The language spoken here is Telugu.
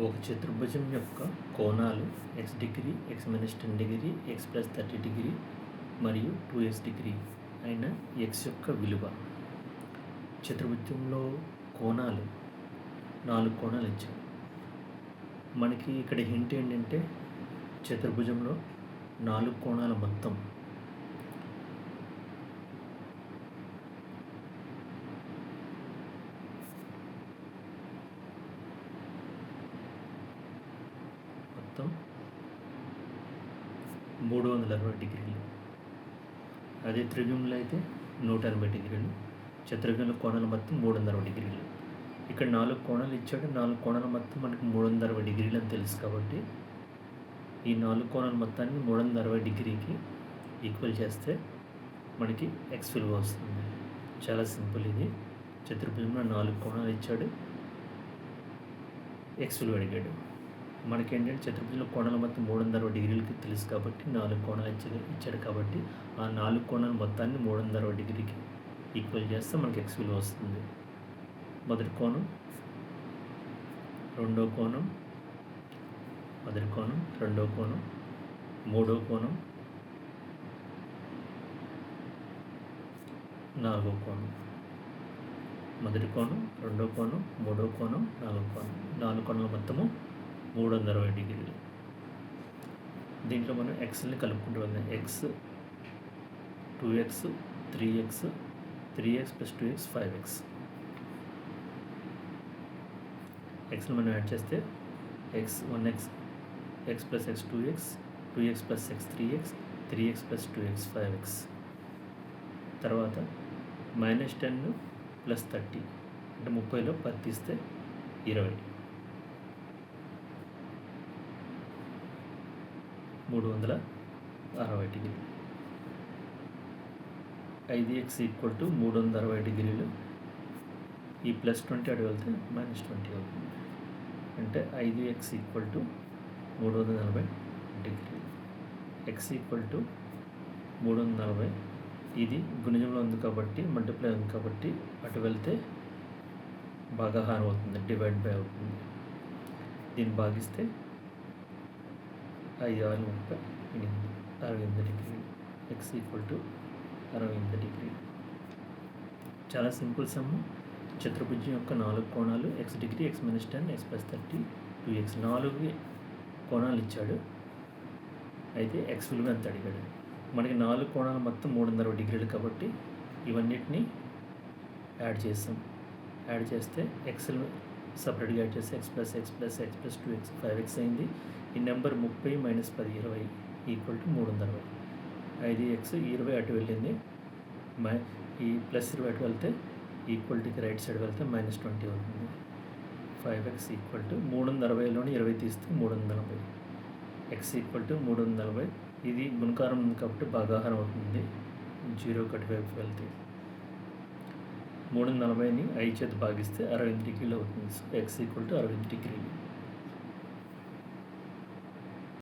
ఒక చతుర్భుజం యొక్క కోణాలు x degree, x - 10 degree, x + 30 degree మరియు 2x డిగ్రీ అయిన x యొక్క విలువ. చతుర్భుజంలో కోణాలు 4 కోణాలు ఇచ్చారు. మనకి ఇక్కడ హింట్ ఏంటంటే చతుర్భుజంలో 4 కోణాల మొత్తం మొత్తం 360 డిగ్రీలు. అదే త్రిభుజంలో అయితే 180 డిగ్రీలు. చతుర్భుజంలో కోణాల మొత్తం 360 డిగ్రీలు. ఇక్కడ 4 కోణాలు ఇచ్చాడు. 4 కోణాల మొత్తం మనకి 360 డిగ్రీలు అని తెలుసు కాబట్టి ఈ 4 కోణాల మొత్తాన్ని 360 డిగ్రీకి ఈక్వల్ చేస్తే మనకి ఎక్స్ విలువ వస్తుంది. చాలా సింపుల్ ఇది. చతుర్భుజంలో 4 కోణాలు ఇచ్చాడు, ఎక్స్ విలువ అడిగాడు. మనకేంటంటే చతుర్భుజంలో కోణాల మొత్తం 360 డిగ్రీలకి తెలుసు కాబట్టి 4 కోణాలు ఇచ్చాడు కాబట్టి ఆ 4 కోణాల మొత్తాన్ని 360 డిగ్రీకి ఈక్వల్ చేస్తే మనకి ఎక్స్ విలువ వస్తుంది. మొదటి కోణం, రెండో కోణం, మొదటి కోణం, రెండో కోణం, మూడో కోణం, నాలుగో కోణం. మొదటి కోణం, రెండో కోణం, మూడో కోణం, నాలుగో కోణం. 4 కోణాల మొత్తము 360 డిగ్రీలు. దీంట్లో మనం ఎక్స్ని కలుపుకుంటూ వెళ్దాం. X, 2x, 3x, 3x + 2x 5x. ఎక్స్ని మనం యాడ్ చేస్తే x 1x, x + x 2x, 2x + x 3x, 3x + 2x 5x. తర్వాత -10 + 30 అంటే 30లో 10 తీస్తే 20. 360 డిగ్రీలు. 5x = 360 డిగ్రీలు. ఈ +20 అటు వెళ్తే -20 అవుతుంది. అంటే 5x = 340 డిగ్రీలు. x = 340. ఇది గుణిజంలో ఉంది కాబట్టి, మల్టిప్లై ఉంది కాబట్టి అటు వెళ్తే భాగాహారం అవుతుంది, డివైడ్ బై అవుతుంది. దీన్ని భాగిస్తే 5 × 6 = 30, 68 డిగ్రీలు. x = 68 డిగ్రీలు. చాలా సింపుల్ సమ్. చతుర్భుజం యొక్క 4 కోణాలు x degree, x - 10, x + 30, 2x. 4 కోణాలు ఇచ్చాడు. అయితే x విలువ ఎంత అడిగాడు. మనకి 4 కోణాలు మొత్తం 360 డిగ్రీలు కాబట్టి ఇవన్నిటిని యాడ్ చేస్తాం. యాడ్ చేస్తే x సపరేట్గా యాడ్ చేస్తే x + x + x + 2x 5x అయింది. ఈ నెంబర్ 30 - 10 20 = 360. 5x 20 అటు వెళ్ళింది. ఈ +20 అటు వెళ్తే ఈక్వల్టీకి రైట్ సైడ్ వెళ్తే -20 అవుతుంది. 5x = 360లోని 20 తీస్తే 340. x = 340. ఇది గుణకారం ఉంది కాబట్టి భాగాహారం అవుతుంది. 0 అటువైపు వెళ్తే 340ని 5 చేత భాగిస్తే 68 డిగ్రీలు అవుతుంది. సో x = 68 డిగ్రీలు.